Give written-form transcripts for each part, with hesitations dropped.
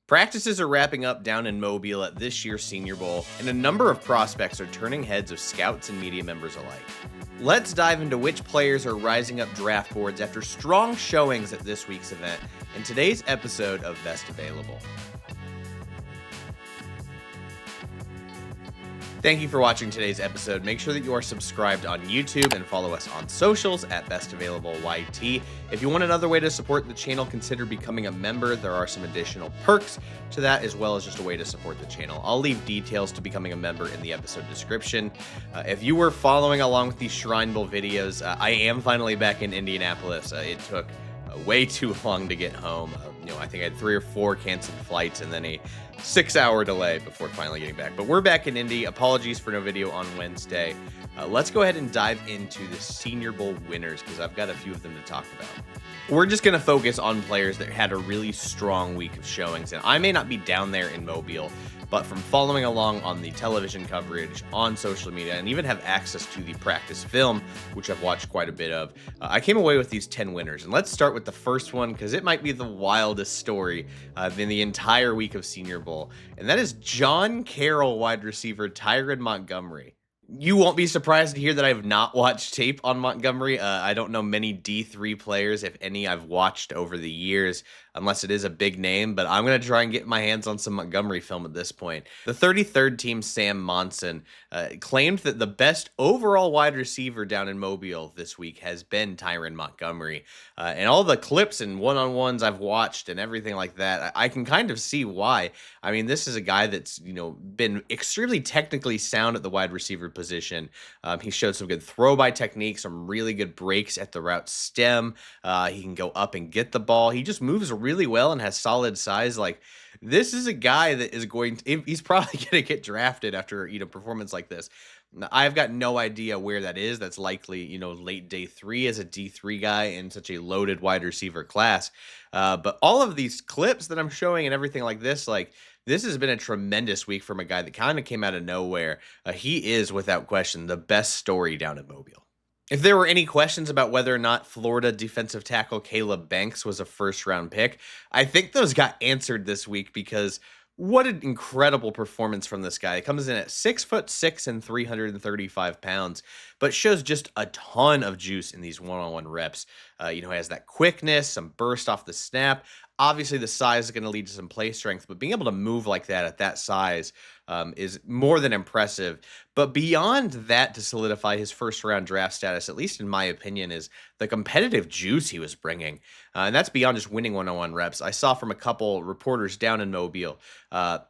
Practices are wrapping up down in Mobile at this year's Senior Bowl, and a number of prospects are turning heads of scouts and media members alike. Let's dive into which players are rising up draft boards after strong showings at this week's event in today's episode of Best Available. Thank you for watching today's episode. Make sure that you are subscribed on YouTube and follow us on socials at BestAvailableYT. If you want another way to support the channel, consider becoming a member. There are some additional perks to that, as well as just a way to support the channel. I'll leave details to becoming a member in the episode description. If you were following along with these Shrine Bowl videos, I am finally back in Indianapolis. It took way too long to get home. I think I had 3 or 4 canceled flights and then a 6-hour delay before finally getting back. But we're back in Indy. Apologies for no video on Wednesday. Let's go ahead and dive into the Senior Bowl winners because I've got a few of them to talk about. We're just going to focus on players that had a really strong week of showings. And I may not be down there in Mobile, but from following along on the television coverage, on social media, and even have access to the practice film, which I've watched quite a bit of, I came away with these 10 winners. And let's start with the first one because it might be the wildest story in the entire week of Senior Bowl. And that is John Carroll wide receiver Tyren Montgomery. You won't be surprised to hear that I have not watched tape on Montgomery. I don't know many D3 players, if any, I've watched over the years, unless it is a big name, but I'm going to try and get my hands on some Montgomery film at this point. The 33rd team, Sam Monson, claimed that the best overall wide receiver down in Mobile this week has been Tyren Montgomery. And all the clips and one-on-ones I've watched and everything like that, I can kind of see why. I mean, this is a guy that's, been extremely technically sound at the wide receiver position. He showed some good throw-by technique, some really good breaks at the route stem. He can go up and get the ball. He just moves really well and has solid size. Like, this is a guy that is he's probably going to get drafted after, performance like this. I've got no idea where that is. That's likely, late day 3 as a D3 guy in such a loaded wide receiver class. But all of these clips that I'm showing and everything like this has been a tremendous week from a guy that kind of came out of nowhere. He is, without question, the best story down in Mobile. If there were any questions about whether or not Florida defensive tackle Caleb Banks was a first-round pick, I think those got answered this week because what an incredible performance from this guy. It comes in at 6'6" and 335 pounds, but shows just a ton of juice in these one-on-one reps. Has that quickness, some burst off the snap. Obviously, the size is going to lead to some play strength, but being able to move like that at that size is more than impressive. But beyond that, to solidify his first-round draft status, at least in my opinion, is the competitive juice he was bringing. And that's beyond just winning one-on-one reps. I saw from a couple reporters down in Mobile,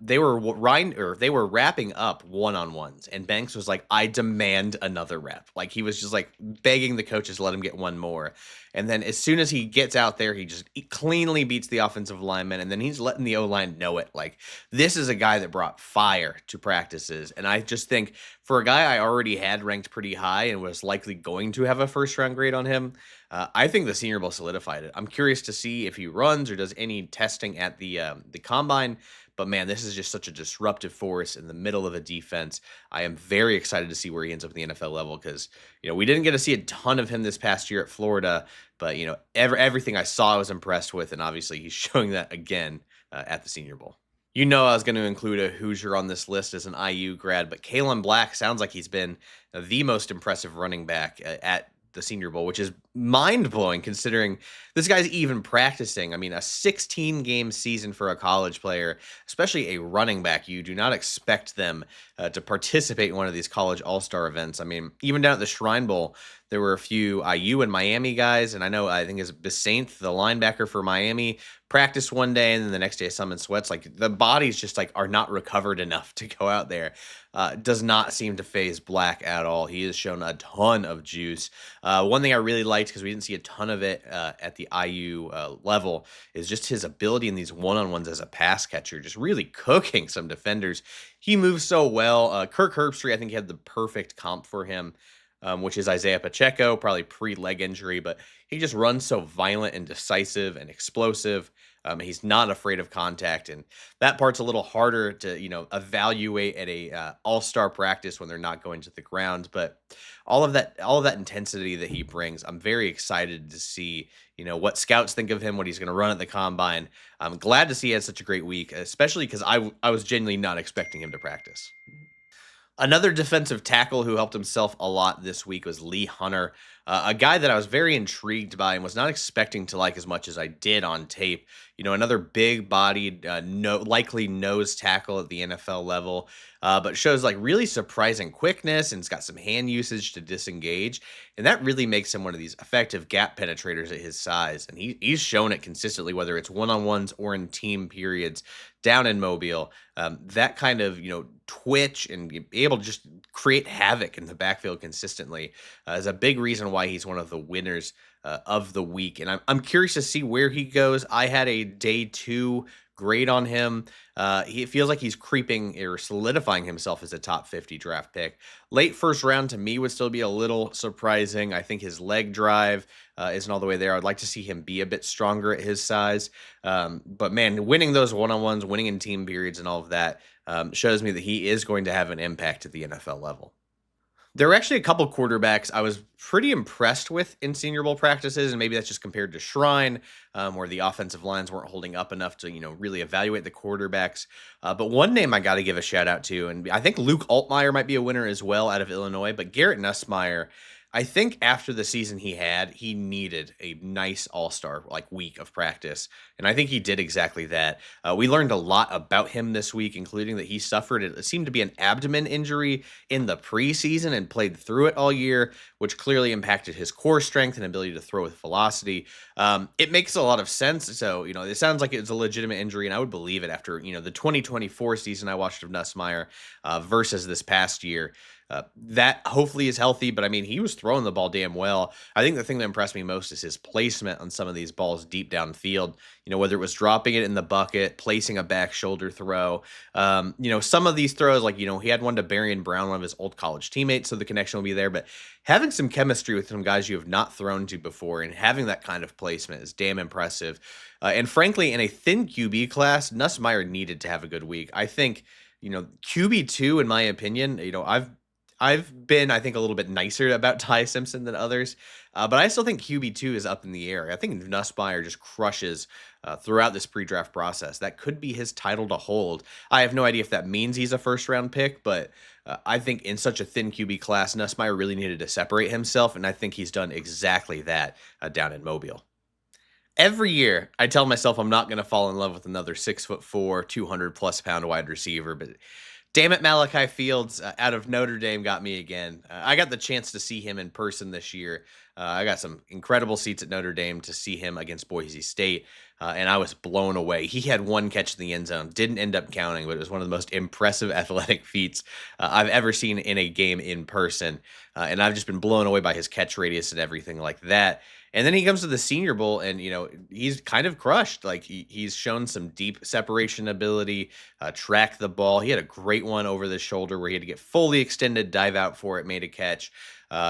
they were wrapping up one-on-ones, and Banks was like, "I demand another rep." Like, he was just like begging the coaches to let him get one more. And then as soon as he gets out there, he cleanly beats the offensive lineman, and then he's letting the O-line know it. Like, this is a guy that brought fire to practices. And I just think for a guy I already had ranked pretty high and was likely going to have a first-round grade on him, I think the Senior Bowl solidified it. I'm curious to see if he runs or does any testing at the combine. But man, this is just such a disruptive force in the middle of a defense. I am very excited to see where he ends up at the NFL level because, we didn't get to see a ton of him this past year at Florida, but, everything I saw I was impressed with, and obviously he's showing that again at the Senior Bowl. I was going to include a Hoosier on this list as an IU grad, but Kaelon Black sounds like he's been the most impressive running back at the Senior Bowl, which is mind-blowing considering this guy's even practicing. I mean, a 16-game season for a college player, especially a running back, you do not expect them to participate in one of these college all-star events. I mean, even down at the Shrine Bowl, there were a few IU and Miami guys, and I think it's Besaint, the linebacker for Miami, practiced one day, and then the next day some in sweats. Like, the bodies just are not recovered enough to go out there. Does not seem to phase Black at all. He has shown a ton of juice. One thing I really liked, because we didn't see a ton of it at the IU level, is just his ability in these one-on-ones as a pass catcher, just really cooking some defenders. He moves so well. Kirk Herbstreit, I think, had the perfect comp for him. which is Isaiah Pacheco, probably pre-leg injury, but he just runs so violent and decisive and explosive. He's not afraid of contact, and that part's a little harder to evaluate at a all-star practice when they're not going to the ground. But all of that intensity that he brings, I'm very excited to see what scouts think of him, what he's going to run at the combine. I'm glad to see he had such a great week, especially because I was genuinely not expecting him to practice. Another defensive tackle who helped himself a lot this week was Lee Hunter, a guy that I was very intrigued by and was not expecting to like as much as I did on tape. Another big-bodied, no likely nose tackle at the NFL level, but shows like really surprising quickness and it's got some hand usage to disengage, and that really makes him one of these effective gap penetrators at his size. And he's shown it consistently, whether it's one-on-ones or in team periods down in Mobile. That kind of twitch and be able to just create havoc in the backfield consistently is a big reason why he's one of the winners of the week. And I'm curious to see where he goes. I had a day 2 grade on him. He feels like he's creeping or solidifying himself as a top 50 draft pick. Late first round to me would still be a little surprising. I think his leg drive isn't all the way there. I'd like to see him be a bit stronger at his size. But man, winning those one-on-ones, winning in team periods and all of that shows me that he is going to have an impact at the NFL level. There were actually a couple quarterbacks I was pretty impressed with in Senior Bowl practices, and maybe that's just compared to Shrine, where the offensive lines weren't holding up enough to, really evaluate the quarterbacks. But one name I got to give a shout out to, and I think Luke Altmaier might be a winner as well out of Illinois, but Garrett Nussmeier, I think after the season he had, he needed a nice all-star week of practice, and I think he did exactly that. We learned a lot about him this week, including that he suffered it seemed to be an abdomen injury in the preseason and played through it all year, which clearly impacted his core strength and ability to throw with velocity. It makes a lot of sense. So it sounds like it's a legitimate injury, and I would believe it after the 2024 season I watched of Nussmeier versus this past year. That hopefully is healthy, but I mean, he was throwing the ball damn well. I think the thing that impressed me most is his placement on some of these balls deep downfield. Whether it was dropping it in the bucket, placing a back shoulder throw. Some of these throws, he had one to Barian Brown, one of his old college teammates, so the connection will be there. But having some chemistry with some guys you have not thrown to before and having that kind of placement is damn impressive. And frankly, in a thin QB class, Nussmeier needed to have a good week. I think, QB2, in my opinion, I've been, I think, a little bit nicer about Ty Simpson than others, but I still think QB2 is up in the air. I think Nussmeier just crushes throughout this pre-draft process. That could be his title to hold. I have no idea if that means he's a first-round pick, but I think in such a thin QB class, Nussmeier really needed to separate himself, and I think he's done exactly that down in Mobile. Every year, I tell myself I'm not going to fall in love with another 6'4", 200+ pound wide receiver, but damn it, Malachi Fields out of Notre Dame got me again. I got the chance to see him in person this year. I got some incredible seats at Notre Dame to see him against Boise State, and I was blown away. He had one catch in the end zone, didn't end up counting, but it was one of the most impressive athletic feats I've ever seen in a game in person, and I've just been blown away by his catch radius and everything like that. And then he comes to the Senior Bowl, and he's kind of crushed. He's shown some deep separation ability, track the ball. He had a great one over the shoulder where he had to get fully extended, dive out for it, made a catch.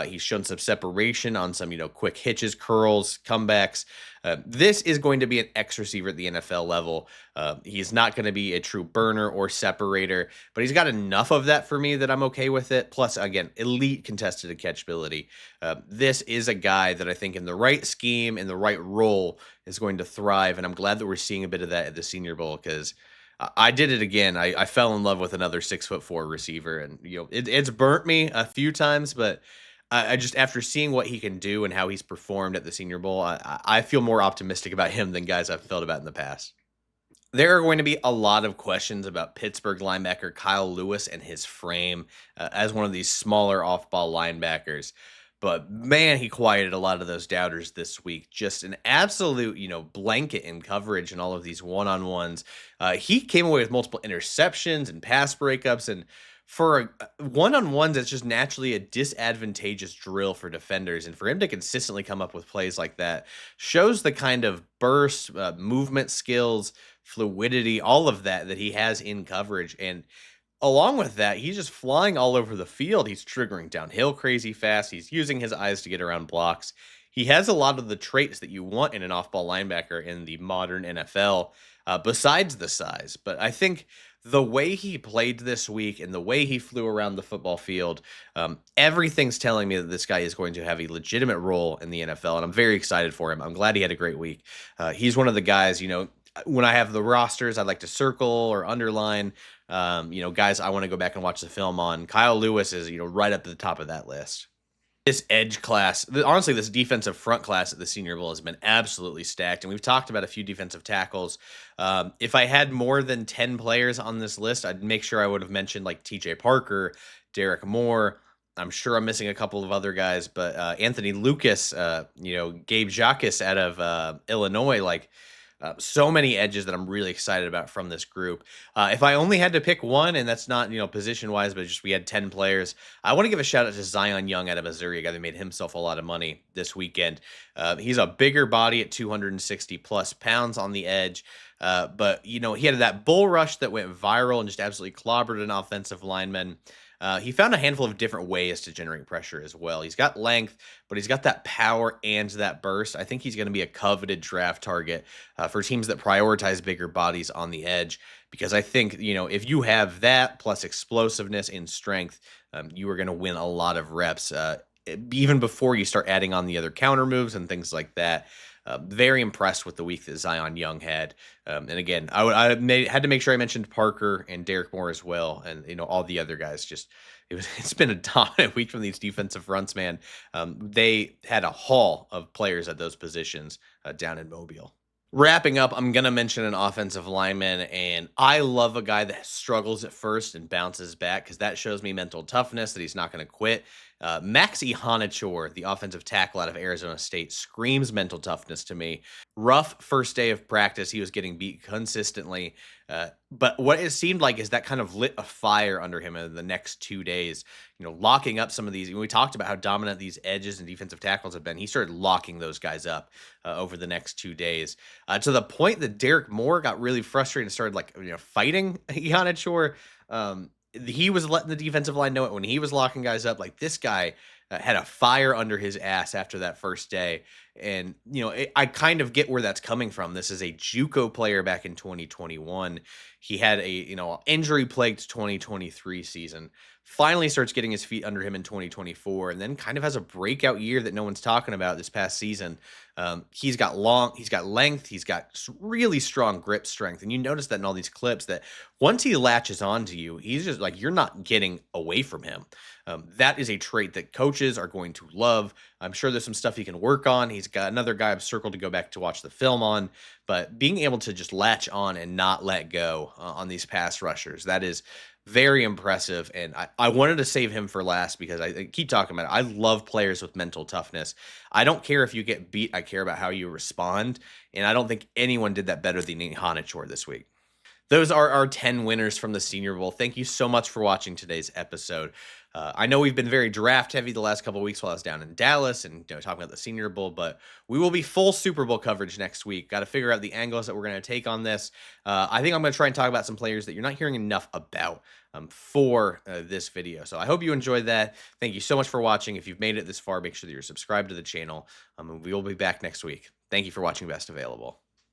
He's shown some separation on some quick hitches, curls, comebacks. This is going to be an X receiver at the NFL level. He's not going to be a true burner or separator, but he's got enough of that for me that I'm okay with it. Plus, again, elite contested catchability. This is a guy that I think in the right scheme, in the right role, is going to thrive, and I'm glad that we're seeing a bit of that at the Senior Bowl because I did it again. I fell in love with another 6'4" receiver, and it's burnt me a few times, but I just, after seeing what he can do and how he's performed at the Senior Bowl, I feel more optimistic about him than guys I've felt about in the past. There are going to be a lot of questions about Pittsburgh linebacker Kyle Lewis and his frame as one of these smaller off-ball linebackers. But man, he quieted a lot of those doubters this week. Just an absolute, blanket in coverage and all of these one-on-ones. He came away with multiple interceptions and pass breakups, and for one-on-ones, it's just naturally a disadvantageous drill for defenders. And for him to consistently come up with plays like that shows the kind of burst, movement skills, fluidity, all of that he has in coverage. And Along with that, he's just flying all over the field. He's triggering downhill crazy fast. He's using his eyes to get around blocks. He has a lot of the traits that you want in an off ball linebacker in the modern NFL, besides the size. But I think the way he played this week and the way he flew around the football field, everything's telling me that this guy is going to have a legitimate role in the NFL. And I'm very excited for him. I'm glad he had a great week. He's one of the guys, when I have the rosters, I'd like to circle or underline, guys I want to go back and watch the film on. Kyle Lewis is, right up at the top of that list. This edge class, honestly, this defensive front class at the Senior Bowl has been absolutely stacked. And we've talked about a few defensive tackles. If I had more than 10 players on this list, I'd make sure I would have mentioned like TJ Parker, Derek Moore. I'm sure I'm missing a couple of other guys, but Anthony Lucas, Gabe Jacques out of Illinois, so many edges that I'm really excited about from this group. If I only had to pick one, and that's not, position wise, but just we had 10 players, I want to give a shout out to Zion Young out of Missouri, a guy that made himself a lot of money this weekend. He's a bigger body at 260 plus pounds on the edge. But he had that bull rush that went viral and just absolutely clobbered an offensive lineman. He found a handful of different ways to generate pressure as well. He's got length, but he's got that power and that burst. I think he's going to be a coveted draft target for teams that prioritize bigger bodies on the edge, because I think, if you have that plus explosiveness and strength, you are going to win a lot of reps, even before you start adding on the other counter moves and things like that. Very impressed with the week that Zion Young had. And again, had to make sure I mentioned Parker and Derek Moore as well. And, all the other guys it's been a dominant week from these defensive fronts, man. They had a haul of players at those positions down in Mobile. Wrapping up, I'm going to mention an offensive lineman, and I love a guy that struggles at first and bounces back, because that shows me mental toughness, that he's not going to quit. Max Iheanachor, the offensive tackle out of Arizona State, screams mental toughness to me. Rough first day of practice. He was getting beat consistently. But what it seemed like is that kind of lit a fire under him in the next 2 days, locking up some of these. We talked about how dominant these edges and defensive tackles have been. He started locking those guys up over the next 2 days, to the point that Derek Moore got really frustrated and started fighting Iheanachor. He was letting the defensive line know it when he was locking guys up. Like, this guy had a fire under his ass after that first day. And, I kind of get where that's coming from. This is a JUCO player back in 2021. He had a, injury-plagued 2023 season. Finally starts getting his feet under him in 2024, and then kind of has a breakout year that no one's talking about this past season. He's got length, he's got really strong grip strength, and you notice that in all these clips, that once he latches onto you, he's just like, you're not getting away from him. That is a trait that coaches are going to love. I'm sure there's some stuff he can work on. He's got another guy I've circled to go back to watch the film on, but being able to just latch on and not let go on these pass rushers, that is very impressive. And I wanted to save him for last, because I keep talking about it. I love players with mental toughness. I don't care if you get beat. I care about how you respond. And I don't think anyone did that better than Iheanachor this week. Those are our 10 winners from the Senior Bowl. Thank you so much for watching today's episode. I know we've been very draft heavy the last couple of weeks while I was down in Dallas and talking about the Senior Bowl, but we will be full Super Bowl coverage next week. Got to figure out the angles that we're going to take on this. I think I'm going to try and talk about some players that you're not hearing enough about for this video. So I hope you enjoyed that. Thank you so much for watching. If you've made it this far, make sure that you're subscribed to the channel. And we will be back next week. Thank you for watching Best Available.